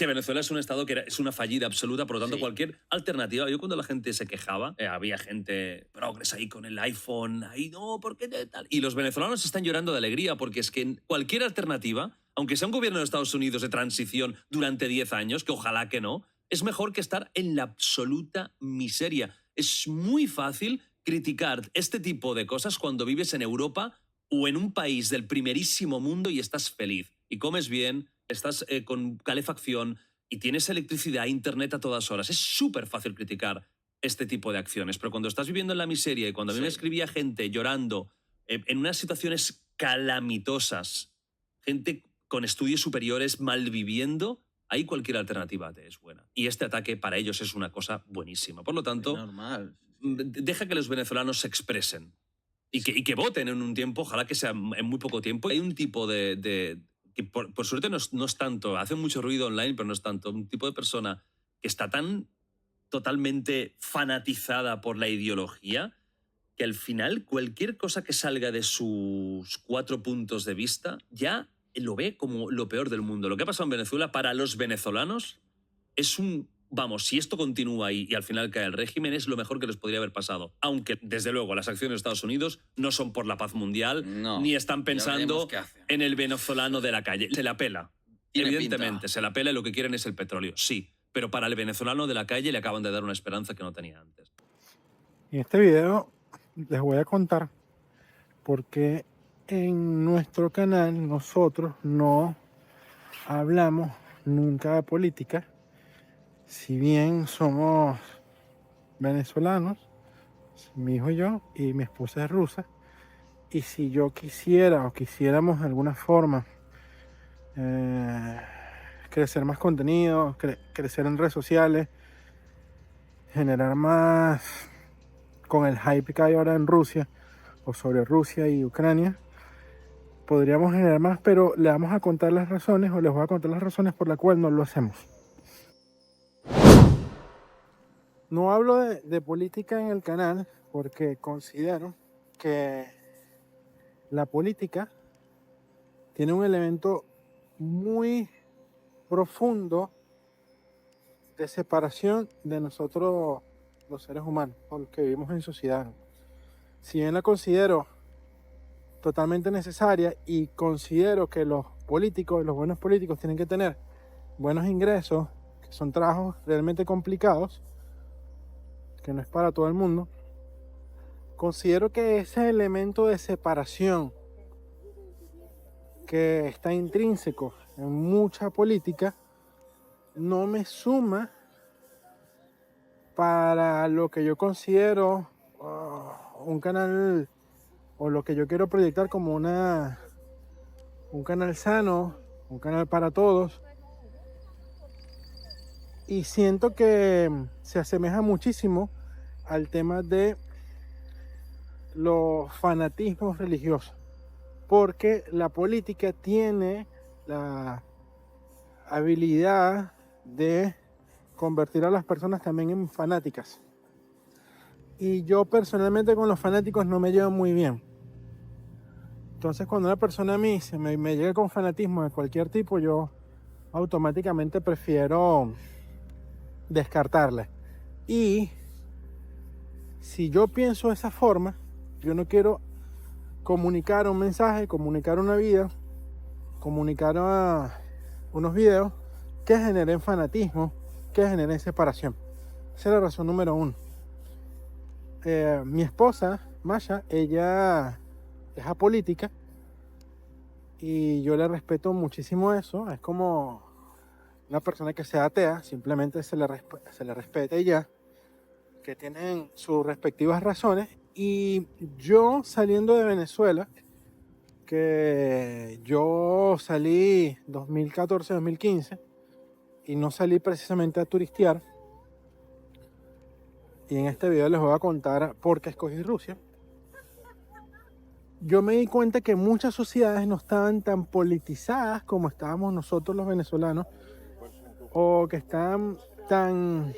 que Venezuela es un estado que es una fallida absoluta, por lo tanto Sí. cualquier alternativa, yo cuando la gente se quejaba, había gente progres ahí con el iPhone, ahí no, ¿por qué tal? Y los venezolanos están llorando de alegría porque es que cualquier alternativa, aunque sea un gobierno de Estados Unidos de transición durante 10 años, que ojalá que no, es mejor que estar en la absoluta miseria. Es muy fácil criticar este tipo de cosas cuando vives en Europa o en un país del primerísimo mundo y estás feliz y comes bien, estás con calefacción y tienes electricidad, internet a todas horas. Es súper fácil criticar este tipo de acciones, pero cuando estás viviendo en la miseria y cuando a mí me escribía gente llorando en unas situaciones calamitosas, gente con estudios superiores malviviendo, ahí cualquier alternativa te es buena. Y este ataque para ellos es una cosa buenísima. Por lo Es tanto, normal. deja que los venezolanos se expresen y que voten en un tiempo, ojalá que sea en muy poco tiempo. Hay un tipo que por suerte no es tanto, hace mucho ruido online, pero no es tanto, un tipo de persona que está tan totalmente fanatizada por la ideología que al final cualquier cosa que salga de sus 4 puntos de vista ya lo ve como lo peor del mundo. Lo que ha pasado en Venezuela para los venezolanos es vamos, si esto continúa y al final cae el régimen, es lo mejor que les podría haber pasado. Aunque, desde luego, las acciones de Estados Unidos no son por la paz mundial, No, ni están ya veremos pensando qué hacen. en el venezolano de la calle. Se la pela. Tiene Evidentemente, pinta. se la pela y lo que quieren es el petróleo, sí. Pero para el venezolano de la calle le acaban de dar una esperanza que no tenía antes. En este video les voy a contar por qué en nuestro canal nosotros no hablamos nunca de política. Si bien somos venezolanos, mi hijo y yo, y mi esposa es rusa, y si yo quisiera o quisiéramos de alguna forma crecer más contenido, crecer en redes sociales, generar más con el hype que hay ahora en Rusia o sobre Rusia y Ucrania, podríamos generar más, pero le vamos a contar las razones o les voy a contar las razones por las cuales no lo hacemos. No hablo de política en el canal porque considero que la política tiene un elemento muy profundo de separación de nosotros los seres humanos, los que vivimos en sociedad. Si bien la considero totalmente necesaria y considero que los políticos, los buenos políticos tienen que tener buenos ingresos, que son trabajos realmente complicados, que no es para todo el mundo, considero que ese elemento de separación que está intrínseco en mucha política no me suma para lo que yo considero un canal o lo que yo quiero proyectar como un canal sano, un canal para todos. Y siento que se asemeja muchísimo al tema de los fanatismos religiosos, porque la política tiene la habilidad de convertir a las personas también en fanáticas. Y yo personalmente con los fanáticos no me llevo muy bien. Entonces cuando una persona a mí me llega con fanatismo de cualquier tipo, yo automáticamente prefiero descartarla. Y si yo pienso de esa forma, yo no quiero comunicar un mensaje, comunicar una vida, comunicar unos videos que generen fanatismo, que generen separación. Esa es la razón número uno. Mi esposa, Masha, ella es apolítica y yo le respeto muchísimo eso. Es como una persona que sea atea, simplemente se le respeta y ya, que tienen sus respectivas razones. Y yo saliendo de Venezuela, que yo salí 2014-2015 y no salí precisamente a turistear, y en este video les voy a contar por qué escogí Rusia. Yo me di cuenta que muchas sociedades no estaban tan politizadas como estábamos nosotros los venezolanos, o que están tan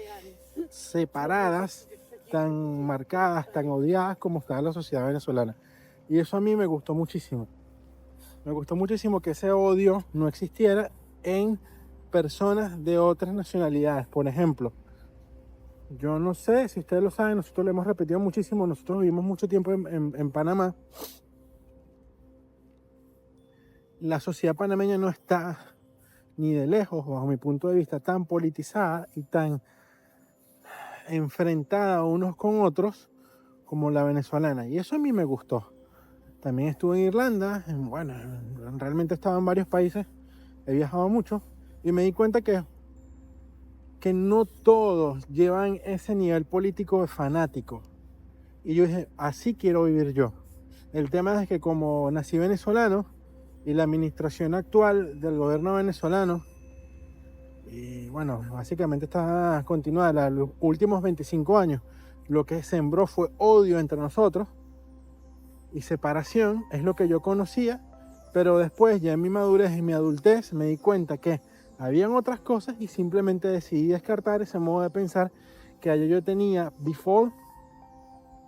separadas, tan marcadas, tan odiadas como está la sociedad venezolana. Y eso a mí me gustó muchísimo. Me gustó muchísimo que ese odio no existiera en personas de otras nacionalidades. Por ejemplo, yo no sé si ustedes lo saben, nosotros lo hemos repetido muchísimo, nosotros vivimos mucho tiempo en Panamá. La sociedad panameña no está ni de lejos, bajo mi punto de vista, tan politizada y tan enfrentada unos con otros como la venezolana. Y eso a mí me gustó. También estuve en Irlanda, bueno, realmente he estado en varios países, he viajado mucho y me di cuenta que no todos llevan ese nivel político de fanático. Y yo dije, así quiero vivir yo. El tema es que como nací venezolano y la administración actual del gobierno venezolano, y bueno, básicamente está continuada los últimos 25 años, lo que sembró fue odio entre nosotros y separación, es lo que yo conocía, pero después ya en mi madurez, en mi adultez, me di cuenta que habían otras cosas y simplemente decidí descartar ese modo de pensar que yo tenía before,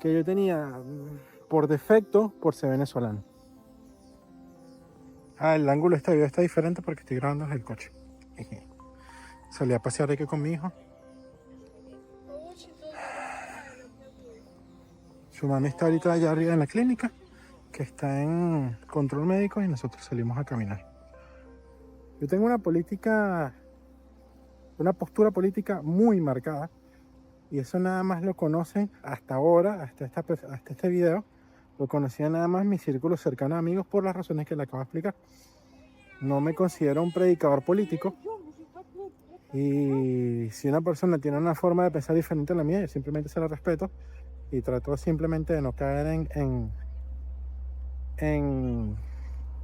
que yo tenía por defecto por ser venezolano. El ángulo de este video está diferente porque estoy grabando desde el coche. Salí a pasear aquí con mi hijo. Su mami está ahorita allá arriba en la clínica, que está en control médico, y nosotros salimos a caminar. Yo tengo una postura política muy marcada, y eso nada más lo conocen hasta ahora, hasta este video, lo conocían nada más mis círculos cercanos amigos por las razones que le acabo de explicar. No me considero un predicador político, y si una persona tiene una forma de pensar diferente a la mía, yo simplemente se la respeto y trato simplemente de no caer en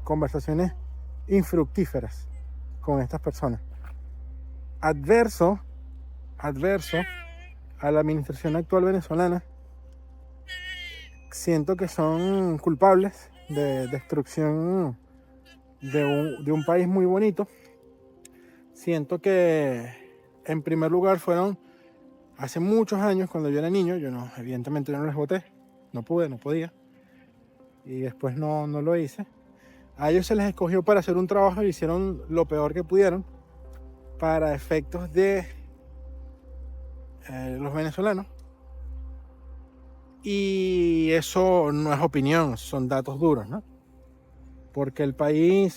conversaciones infructíferas con estas personas. Adverso a la administración actual venezolana, siento que son culpables de destrucción de un país muy bonito. Siento que en primer lugar fueron hace muchos años, cuando yo era niño, evidentemente yo no les voté, no podía, y después no lo hice. A ellos se les escogió para hacer un trabajo y hicieron lo peor que pudieron para efectos de los venezolanos. Y eso no es opinión, son datos duros, ¿no? Porque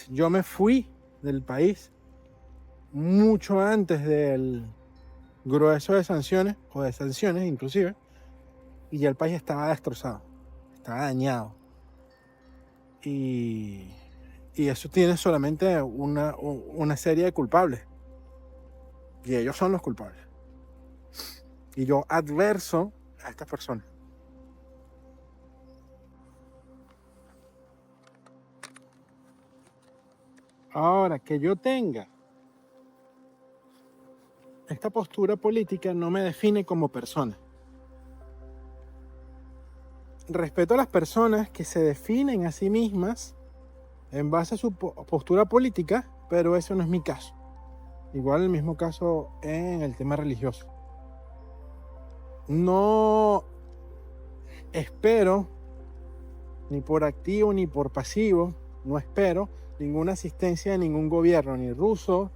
yo me fui del país mucho antes del grueso de sanciones, o de sanciones inclusive, y ya el país estaba destrozado, estaba dañado. Y eso tiene solamente una serie de culpables. Y ellos son los culpables. Y yo adverso a estas personas. Ahora, que yo tenga esta postura política no me define como persona. Respeto a las personas que se definen a sí mismas en base a su postura política, pero eso no es mi caso. Igual el mismo caso en el tema religioso. No espero, ni por activo ni por pasivo, no espero ninguna asistencia de ningún gobierno, ni ruso,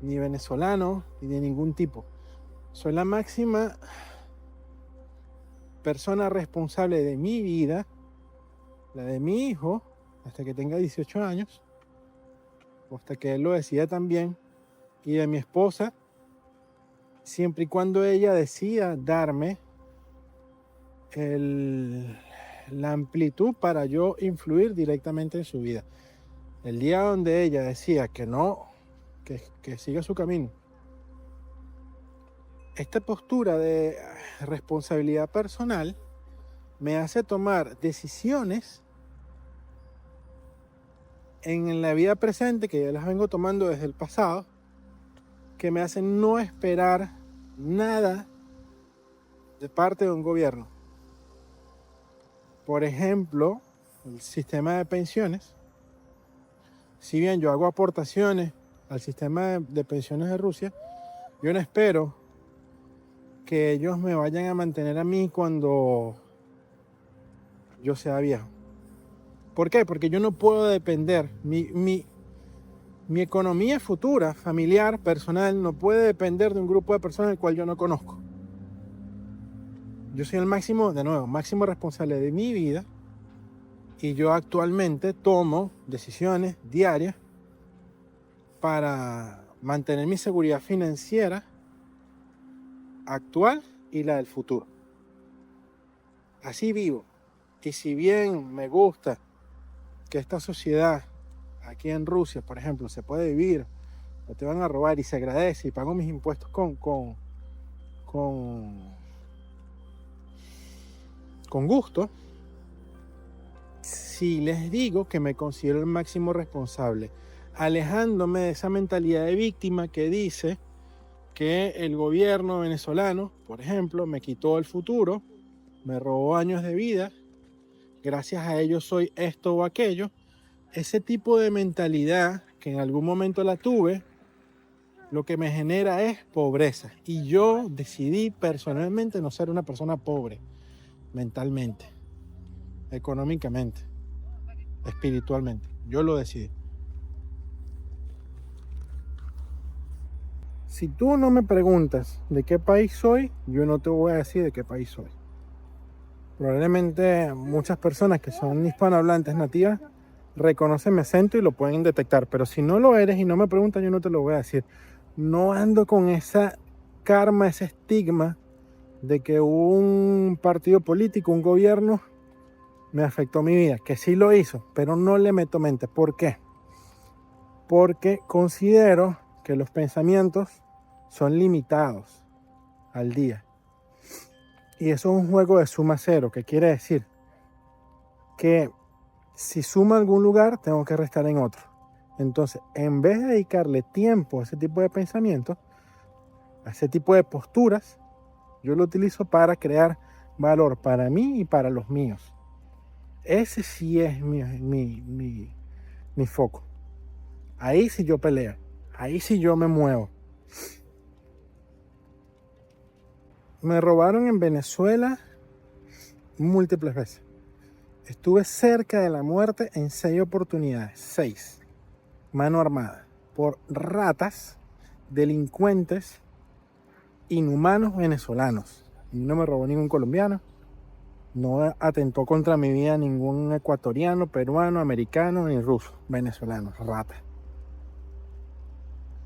ni venezolano, ni de ningún tipo. Soy la máxima persona responsable de mi vida, la de mi hijo, hasta que tenga 18 años, o hasta que él lo decida también, y de mi esposa, siempre y cuando ella decida darme la amplitud para yo influir directamente en su vida. El día donde ella decía que no, que siga su camino, esta postura de responsabilidad personal me hace tomar decisiones en la vida presente, que ya las vengo tomando desde el pasado, que me hacen no esperar nada de parte de un gobierno. Por ejemplo, el sistema de pensiones. Si bien yo hago aportaciones al sistema de pensiones de Rusia, yo no espero que ellos me vayan a mantener a mí cuando yo sea viejo. ¿Por qué? Porque yo no puedo depender. Mi Mi economía futura, familiar, personal, no puede depender de un grupo de personas el cual yo no conozco. Yo soy el máximo responsable de mi vida, y yo actualmente tomo decisiones diarias para mantener mi seguridad financiera actual y la del futuro. Así vivo. Y si bien me gusta que esta sociedad, aquí en Rusia, por ejemplo, se puede vivir, no te van a robar y se agradece y pago mis impuestos con gusto, si les digo que me considero el máximo responsable, alejándome de esa mentalidad de víctima que dice que el gobierno venezolano, por ejemplo, me quitó el futuro, me robó años de vida, gracias a ello soy esto o aquello. Ese tipo de mentalidad, que en algún momento la tuve, lo que me genera es pobreza. Y yo decidí personalmente no ser una persona pobre, mentalmente, económicamente, espiritualmente. Yo lo decidí. Si tú no me preguntas de qué país soy, yo no te voy a decir de qué país soy. Probablemente muchas personas que son hispanohablantes nativas reconocen mi acento y lo pueden detectar, pero si no lo eres y no me preguntas, yo no te lo voy a decir. No ando con esa karma, ese estigma de que un partido político, un gobierno, me afectó mi vida, que sí lo hizo, pero no le meto mente. ¿Por qué? Porque considero que los pensamientos son limitados al día. Y eso es un juego de suma cero, que quiere decir que si sumo a algún lugar, tengo que restar en otro. Entonces, en vez de dedicarle tiempo a ese tipo de pensamientos, a ese tipo de posturas, yo lo utilizo para crear valor para mí y para los míos. Ese sí es mi foco. Ahí sí yo peleo. Ahí sí yo me muevo. Me robaron en Venezuela múltiples veces. Estuve cerca de la muerte en 6 oportunidades. 6. Mano armada. Por ratas, delincuentes, inhumanos venezolanos. Y no me robó ningún colombiano. No atentó contra mi vida ningún ecuatoriano, peruano, americano, ni ruso. Venezolanos, ratas.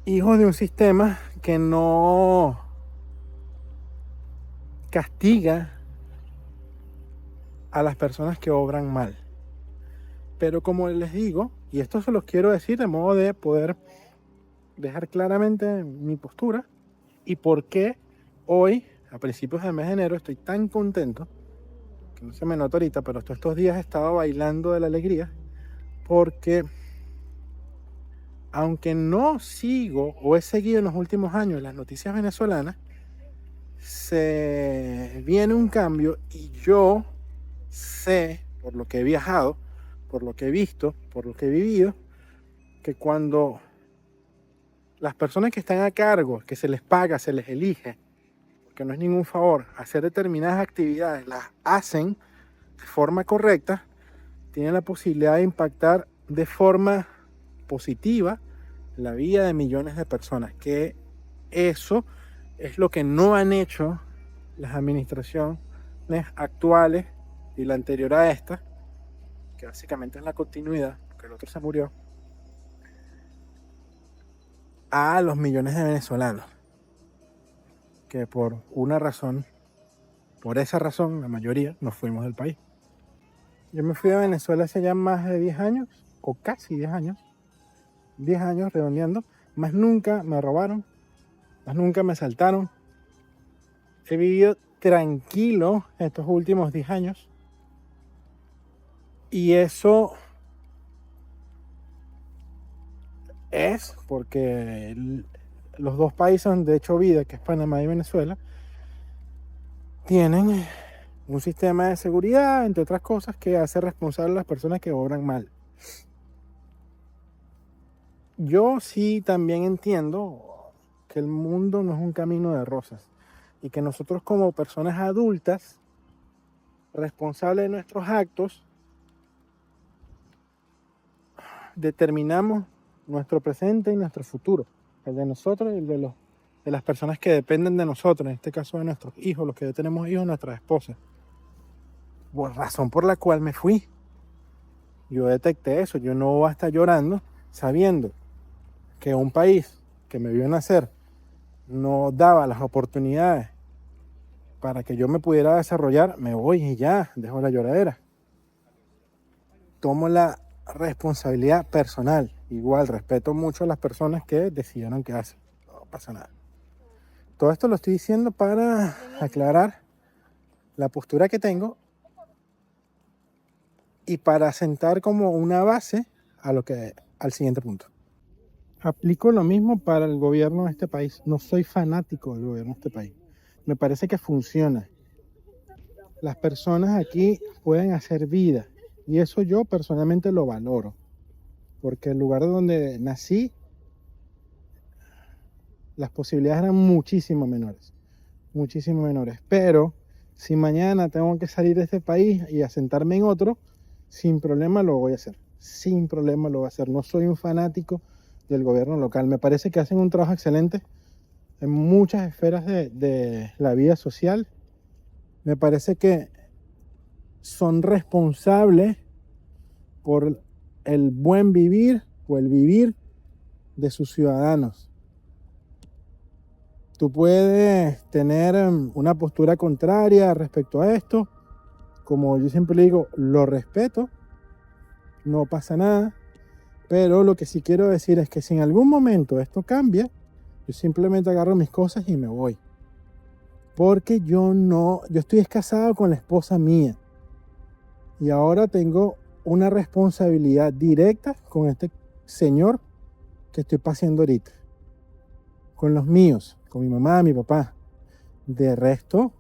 Hijos de un sistema que no castiga a las personas que obran mal. Pero como les digo, y esto se los quiero decir de modo de poder dejar claramente mi postura y por qué hoy, a principios del mes de enero, estoy tan contento, que no se me nota ahorita, pero estos días he estado bailando de la alegría, porque aunque no sigo o he seguido en los últimos años las noticias venezolanas, se viene un cambio y yo sé, por lo que he viajado, por lo que he visto, por lo que he vivido, que cuando las personas que están a cargo, que se les paga, se les elige, porque no es ningún favor, hacer determinadas actividades, las hacen de forma correcta, tienen la posibilidad de impactar de forma positiva la vida de millones de personas, que eso es lo que no han hecho las administraciones actuales y la anterior a esta, que básicamente es la continuidad, porque el otro se murió, a los millones de venezolanos, que por una razón, por esa razón, la mayoría nos fuimos del país. Yo me fui a Venezuela hace ya más de 10 años, o casi 10 años, 10 años redondeando, más nunca me robaron, más nunca me asaltaron. He vivido tranquilo estos últimos 10 años. Y eso es porque los dos países donde he hecho vida, que es Panamá y Venezuela, tienen un sistema de seguridad, entre otras cosas, que hace responsable a las personas que obran mal. Yo sí también entiendo que el mundo no es un camino de rosas y que nosotros como personas adultas, responsables de nuestros actos, determinamos nuestro presente y nuestro futuro, el de nosotros y el de las personas que dependen de nosotros, en este caso de nuestros hijos, los que ya tenemos hijos, nuestras esposas. Por razón por la cual me fui. Yo detecté eso, yo no voy a estar llorando sabiendo que un país que me vio nacer no daba las oportunidades para que yo me pudiera desarrollar. Me voy y ya, dejo la lloradera. Tomo la responsabilidad personal. Igual respeto mucho a las personas que decidieron qué hacen. No pasa nada. Todo esto lo estoy diciendo para aclarar la postura que tengo y para sentar como una base al siguiente punto. Aplico lo mismo para el gobierno de este país. No soy fanático del gobierno de este país. Me parece que funciona. Las personas aquí pueden hacer vida y eso yo personalmente lo valoro. Porque el lugar donde nací, las posibilidades eran muchísimo menores. Muchísimo menores. Pero si mañana tengo que salir de este país y asentarme en otro, sin problema lo voy a hacer. Sin problema lo voy a hacer. No soy un fanático del gobierno local. Me parece que hacen un trabajo excelente en muchas esferas de la vida social. Me parece que son responsables por el buen vivir o el vivir de sus ciudadanos. Tú puedes tener una postura contraria respecto a esto. Como yo siempre le digo, lo respeto, no pasa nada. Pero lo que sí quiero decir es que si en algún momento esto cambia, yo simplemente agarro mis cosas y me voy. Porque yo estoy casado con la esposa mía. Y ahora tengo una responsabilidad directa con este señor que estoy paseando ahorita. Con los míos, con mi mamá, mi papá. De resto,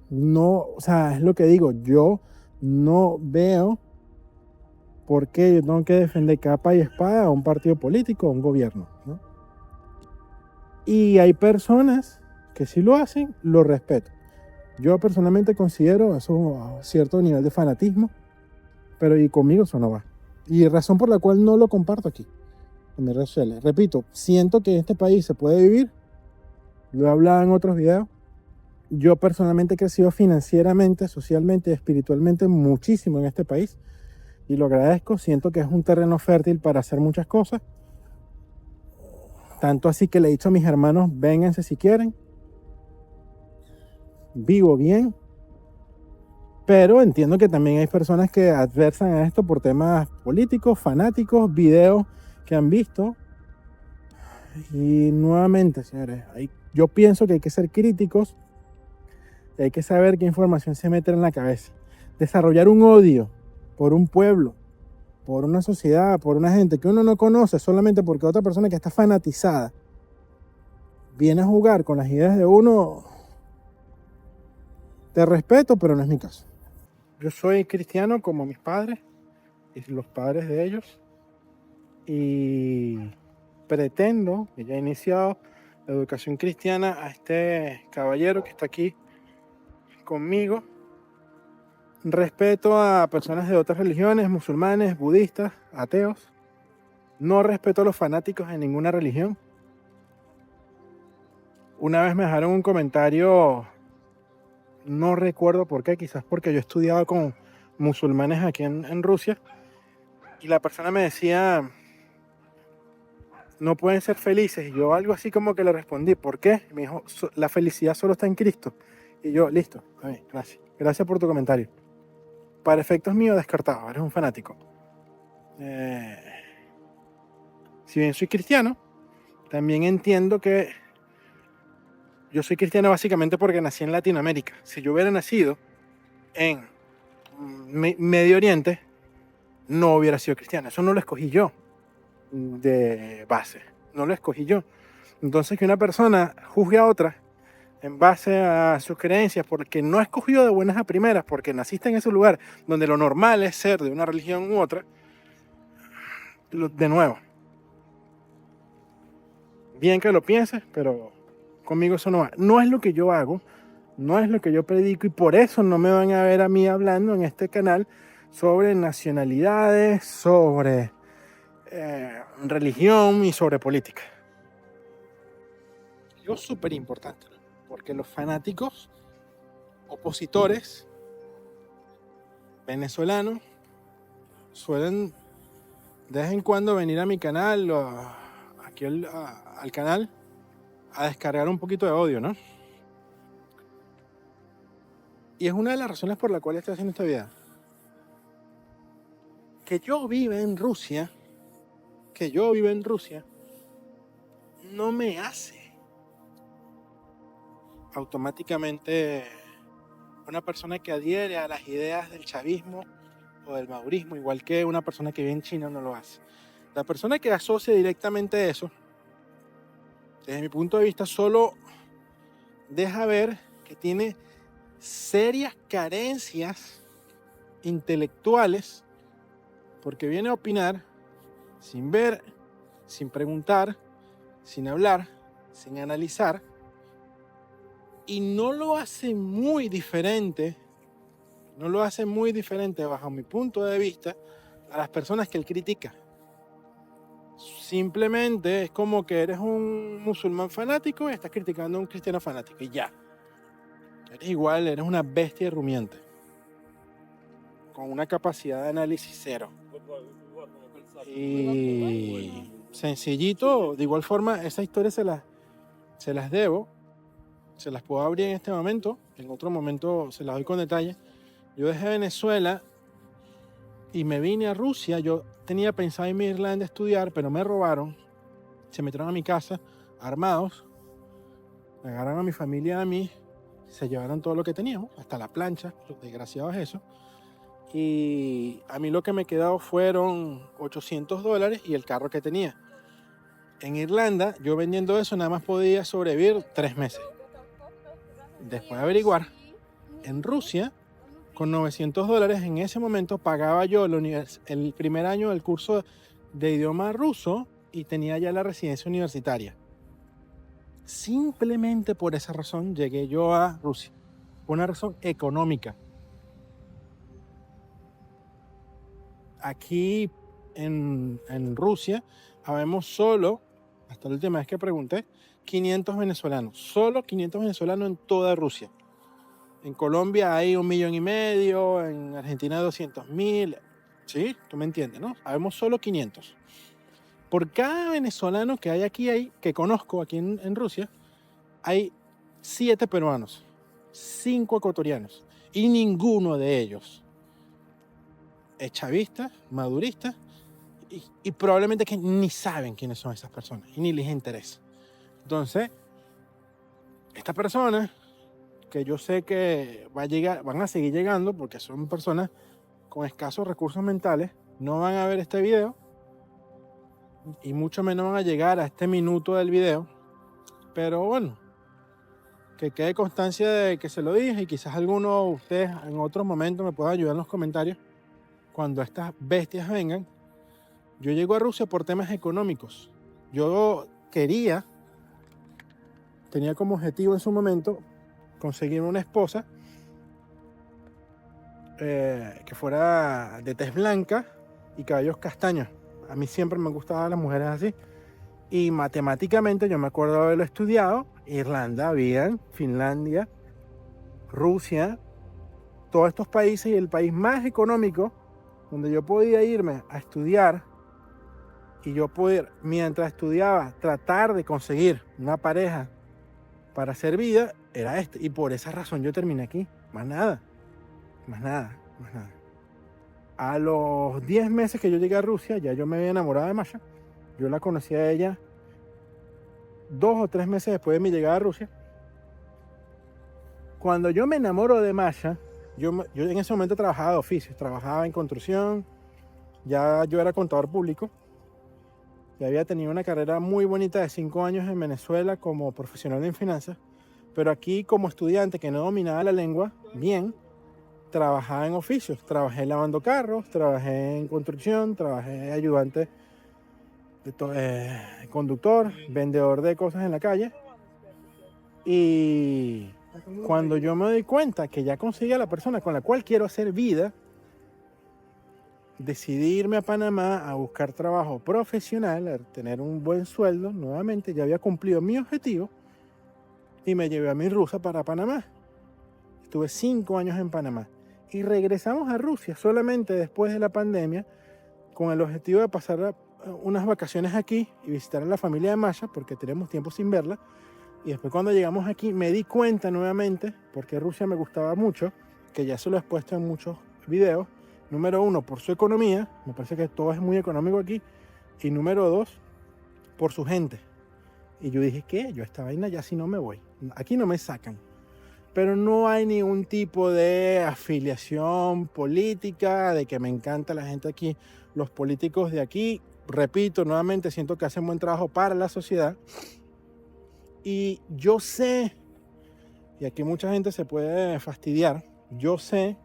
no, o sea, es lo que digo, yo no veo por qué yo tengo que defender capa y espada a un partido político o a un gobierno, ¿no? Y hay personas que si lo hacen, lo respeto. Yo personalmente considero eso a cierto nivel de fanatismo, pero y conmigo eso no va. Y razón por la cual no lo comparto aquí, en mis redes sociales. Repito, siento que en este país se puede vivir, lo he hablado en otros videos. Yo personalmente he crecido financieramente, socialmente y espiritualmente muchísimo en este país y lo agradezco. Siento que es un terreno fértil para hacer muchas cosas. Tanto así que le he dicho a mis hermanos, vénganse si quieren. Vivo bien. Pero entiendo que también hay personas que adversan a esto por temas políticos, fanáticos, videos que han visto. Y nuevamente, señores, yo pienso que hay que ser críticos. Hay que saber qué información se mete en la cabeza. Desarrollar un odio por un pueblo, por una sociedad, por una gente que uno no conoce solamente porque otra persona que está fanatizada viene a jugar con las ideas de uno. Te respeto, pero no es mi caso. Yo soy cristiano como mis padres y los padres de ellos. Y pretendo, que ya he iniciado la educación cristiana a este caballero que está aquí conmigo. Respeto a personas de otras religiones, musulmanes, budistas, ateos. No respeto a los fanáticos de ninguna religión. Una vez me dejaron un comentario, no recuerdo por qué, quizás porque yo he estudiado con musulmanes aquí en Rusia, y la persona me decía, no pueden ser felices. Y yo algo así como que le respondí, ¿por qué? Me dijo, la felicidad solo está en Cristo. Y yo, listo, gracias. Gracias por tu comentario. Para efectos míos, descartado, eres un fanático. Si bien soy cristiano, también entiendo que yo soy cristiano básicamente porque nací en Latinoamérica. Si yo hubiera nacido en Medio Oriente, no hubiera sido cristiano. Eso no lo escogí yo de base. No lo escogí yo. Entonces que una persona juzgue a otra en base a sus creencias porque no escogió de buenas a primeras, porque naciste en ese lugar donde lo normal es ser de una religión u otra, de nuevo, bien que lo pienses, pero conmigo eso no va. No es lo que yo hago, no es lo que yo predico y por eso no me van a ver a mí hablando en este canal sobre nacionalidades, sobre religión y sobre política. Algo súper importante, ¿no? Porque los fanáticos opositores venezolanos suelen de vez en cuando venir a mi canal o aquí al canal a descargar un poquito de odio, ¿no? Y es una de las razones por la cual estoy haciendo este video. Que yo viva en Rusia no me hace automáticamente una persona que adhiere a las ideas del chavismo o del madurismo, igual que una persona que vive en China no lo hace. La persona que asocia directamente eso, desde mi punto de vista, solo deja ver que tiene serias carencias intelectuales porque viene a opinar sin ver, sin preguntar, sin hablar, sin analizar, y no lo hace muy diferente bajo mi punto de vista a las personas que él critica. Simplemente es como que eres un musulmán fanático y estás criticando a un cristiano fanático y ya. Eres igual, eres una bestia rumiante con una capacidad de análisis cero. Y sencillito, de igual forma, esa historia se las debo, se las puedo abrir en este momento, en otro momento se las doy con detalle. Yo dejé Venezuela y me vine a Rusia. Yo tenía pensado irme a Irlanda a estudiar, pero me robaron, se metieron a mi casa armados, me agarraron a mi familia, a mí, se llevaron todo lo que teníamos, hasta la plancha, los desgraciados eso. Y a mí lo que me quedó fueron $800 y el carro que tenía. En Irlanda, yo vendiendo eso nada más podía sobrevivir 3 meses. Después de averiguar, en Rusia, con $900 en ese momento pagaba yo el primer año del curso de idioma ruso y tenía ya la residencia universitaria. Simplemente por esa razón llegué yo a Rusia, por una razón económica. Aquí en Rusia habemos solo, hasta la última vez que pregunté, 500 venezolanos. Solo 500 venezolanos en toda Rusia. En Colombia hay 1,5 millones, en Argentina 200,000. ¿Sí? Tú me entiendes, ¿no? Habemos solo 500. Por cada venezolano que hay aquí, que conozco aquí en Rusia, hay 7 peruanos, 5 ecuatorianos y ninguno de ellos es chavista, madurista y probablemente que ni saben quiénes son esas personas y ni les interesa. Entonces, estas personas que yo sé que van a seguir llegando porque son personas con escasos recursos mentales, no van a ver este video y mucho menos van a llegar a este minuto del video, pero bueno, que quede constancia de que se lo dije y quizás alguno de ustedes en otros momentos me pueda ayudar en los comentarios cuando estas bestias vengan. Yo llego a Rusia por temas económicos. Yo tenía como objetivo en su momento conseguir una esposa que fuera de tez blanca y cabellos castaños. A mí siempre me gustaban las mujeres así. Y matemáticamente yo me acuerdo de haberlo estudiado. Irlanda, bien, Finlandia, Rusia, todos estos países, y el país más económico donde yo podía irme a estudiar y yo poder, mientras estudiaba, tratar de conseguir una pareja para hacer vida, era este. Y por esa razón yo terminé aquí. Más nada. A los 10 meses que yo llegué a Rusia, ya yo me había enamorado de Masha. Yo la conocí a ella 2 o 3 meses después de mi llegada a Rusia. Cuando yo me enamoro de Masha, yo en ese momento trabajaba de oficios, trabajaba en construcción, ya yo era contador público, ya había tenido una carrera muy bonita de 5 años en Venezuela como profesional en finanzas, pero aquí como estudiante que no dominaba la lengua bien, trabajaba en oficios, trabajé lavando carros, trabajé en construcción, trabajé ayudante de conductor, vendedor de cosas en la calle. Y cuando yo me doy cuenta que ya conseguí a la persona con la cual quiero hacer vida, decidí irme a Panamá a buscar trabajo profesional, a tener un buen sueldo. Nuevamente ya había cumplido mi objetivo y me llevé a mi rusa para Panamá. Estuve 5 años en Panamá y regresamos a Rusia solamente después de la pandemia con el objetivo de pasar unas vacaciones aquí y visitar a la familia de Masha porque tenemos tiempo sin verla. Y después cuando llegamos aquí me di cuenta nuevamente, porque Rusia me gustaba mucho, que ya se lo he puesto en muchos videos. Número 1, por su economía, me parece que todo es muy económico aquí. Y número 2, por su gente. Y yo dije, ¿qué? Yo a esta vaina ya si no me voy. Aquí no me sacan. Pero no hay ningún tipo de afiliación política, de que me encanta la gente aquí. Los políticos de aquí, repito, nuevamente siento que hacen buen trabajo para la sociedad. Y yo sé, y aquí mucha gente se puede fastidiar, yo sé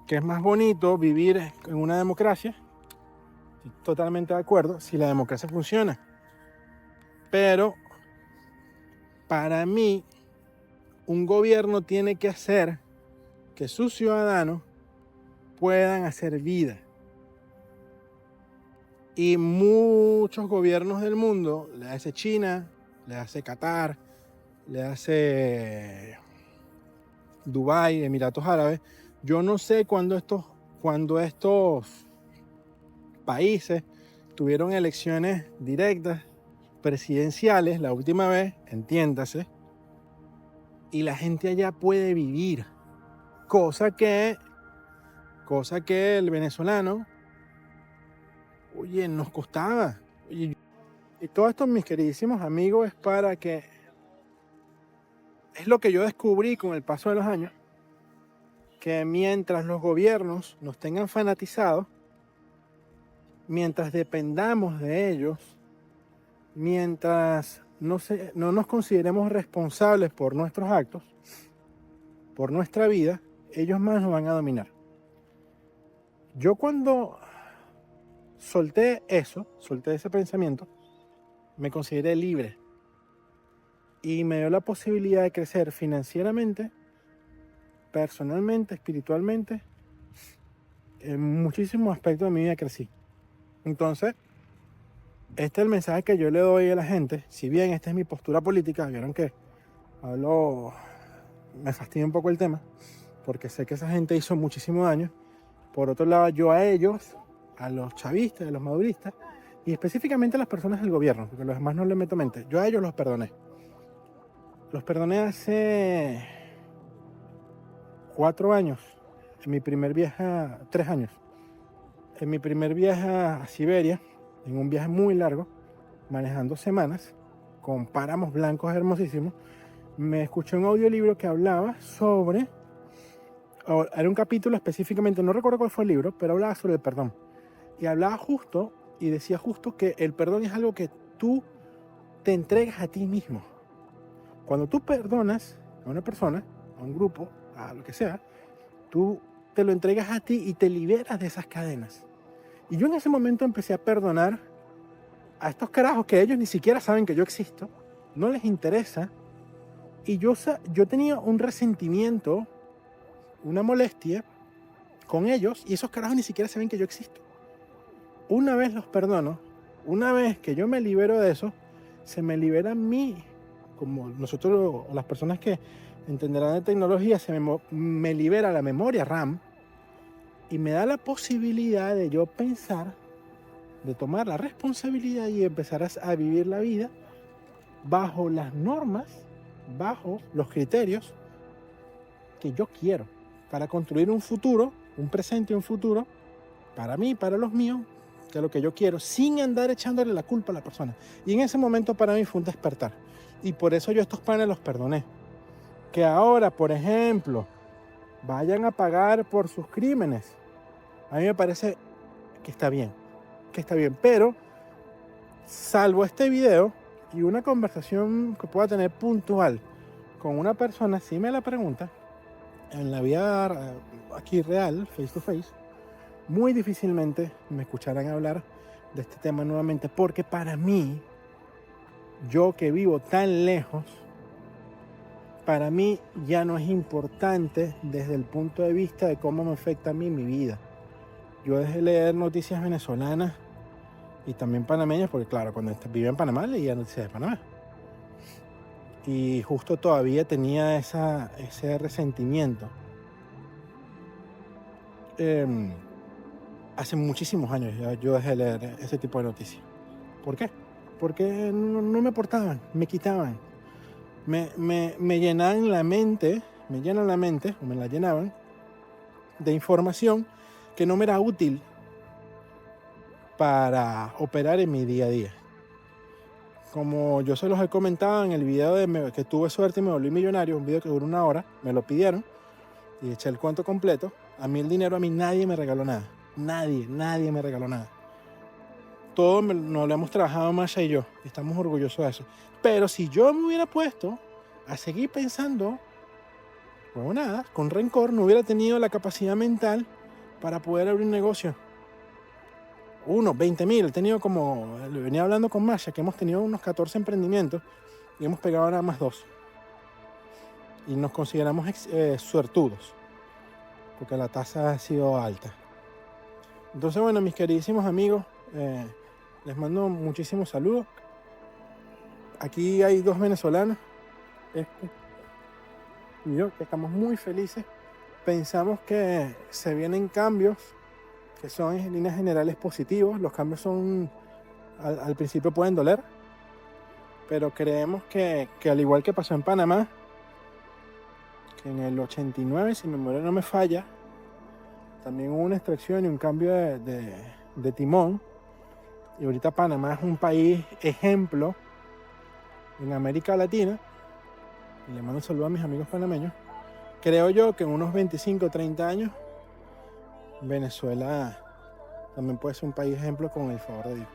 que es más bonito vivir en una democracia, estoy totalmente de acuerdo, si la democracia funciona. Pero para mí, un gobierno tiene que hacer que sus ciudadanos puedan hacer vida. Y muchos gobiernos del mundo, le hace China, le hace Qatar, le hace Dubái, Emiratos Árabes. Yo no sé cuándo estos países tuvieron elecciones directas, presidenciales, la última vez, entiéndase, y la gente allá puede vivir, cosa que el venezolano, oye, nos costaba. Y todo esto, mis queridísimos amigos, es para que, es lo que yo descubrí con el paso de los años, que mientras los gobiernos nos tengan fanatizados, mientras dependamos de ellos, mientras no nos consideremos responsables por nuestros actos, por nuestra vida, ellos más nos van a dominar. Yo cuando solté ese pensamiento, me consideré libre y me dio la posibilidad de crecer financieramente, personalmente, espiritualmente. En muchísimos aspectos de mi vida crecí. Entonces, este es el mensaje que yo le doy a la gente. Si bien esta es mi postura política, vieron que me fastidia un poco el tema, porque sé que esa gente hizo muchísimo daño. Por otro lado, yo a ellos, a los chavistas, a los maduristas, y específicamente a las personas del gobierno, porque los demás no les meto mente, yo a ellos los perdoné. Los perdoné hace 4 años, en mi primer viaje, 3 años. En mi primer viaje a Siberia, en un viaje muy largo, manejando semanas, con páramos blancos hermosísimos, me escuché un audiolibro que hablaba sobre, era un capítulo específicamente, no recuerdo cuál fue el libro, pero hablaba sobre el perdón. Y hablaba justo, y decía justo que el perdón es algo que tú te entregas a ti mismo. Cuando tú perdonas a una persona, a un grupo, a lo que sea, tú te lo entregas a ti y te liberas de esas cadenas. Y yo en ese momento empecé a perdonar a estos carajos que ellos ni siquiera saben que yo existo, no les interesa. Y yo tenía un resentimiento, una molestia con ellos, y esos carajos ni siquiera saben que yo existo. Una vez los perdono, una vez que yo me libero de eso, se me libera a mí, como nosotros, las personas que entenderán de tecnología, me libera la memoria RAM y me da la posibilidad de yo pensar, de tomar la responsabilidad y empezar a vivir la vida bajo las normas, bajo los criterios que yo quiero, para construir un futuro, un presente y un futuro, para mí, para los míos, que es lo que yo quiero, sin andar echándole la culpa a la persona. Y en ese momento para mí fue un despertar. Y por eso yo a estos panes los perdoné. Que ahora, por ejemplo, vayan a pagar por sus crímenes. A mí me parece que está bien. Pero, salvo este video y una conversación que pueda tener puntual con una persona, si me la pregunta, en la vida aquí real, face to face, muy difícilmente me escucharán hablar de este tema nuevamente, porque para mí, yo que vivo tan lejos, para mí ya no es importante desde el punto de vista de cómo me afecta a mí mi vida. yo dejé de leer noticias venezolanas y también panameñas, porque claro, cuando vivía en Panamá leía noticias de Panamá. Y justo todavía tenía ese resentimiento. Hace muchísimos años yo dejé de leer ese tipo de noticias. ¿Por qué? Porque no me aportaban, me quitaban. Me llenaban la mente, me llenan la mente, o me la llenaban, de información que no me era útil para operar en mi día a día. Como yo se los he comentado en el video que tuve suerte y me volví millonario, un video que duró 1 hora, me lo pidieron y eché el cuento completo. A mí el dinero, a mí nadie me regaló nada. Nadie me regaló nada. Todo nos lo hemos trabajado Masha y yo. Y estamos orgullosos de eso. Pero si yo me hubiera puesto a seguir pensando, bueno, nada, con rencor, no hubiera tenido la capacidad mental para poder abrir un negocio. 20,000. He tenido venía hablando con Masha, que hemos tenido unos 14 emprendimientos y hemos pegado nada más 2. Y nos consideramos suertudos, porque la tasa ha sido alta. Entonces, bueno, mis queridísimos amigos, les mando muchísimos saludos. Aquí hay 2 venezolanos, y yo, que estamos muy felices. Pensamos que se vienen cambios que son en líneas generales positivos. Los cambios son, al principio pueden doler, pero creemos que al igual que pasó en Panamá, que en el 89, si mi memoria no me falla, también hubo una extracción y un cambio de timón. Y ahorita Panamá es un país ejemplo en América Latina. Y le mando un saludo a mis amigos panameños. Creo yo que en unos 25 o 30 años Venezuela también puede ser un país ejemplo con el favor de Dios.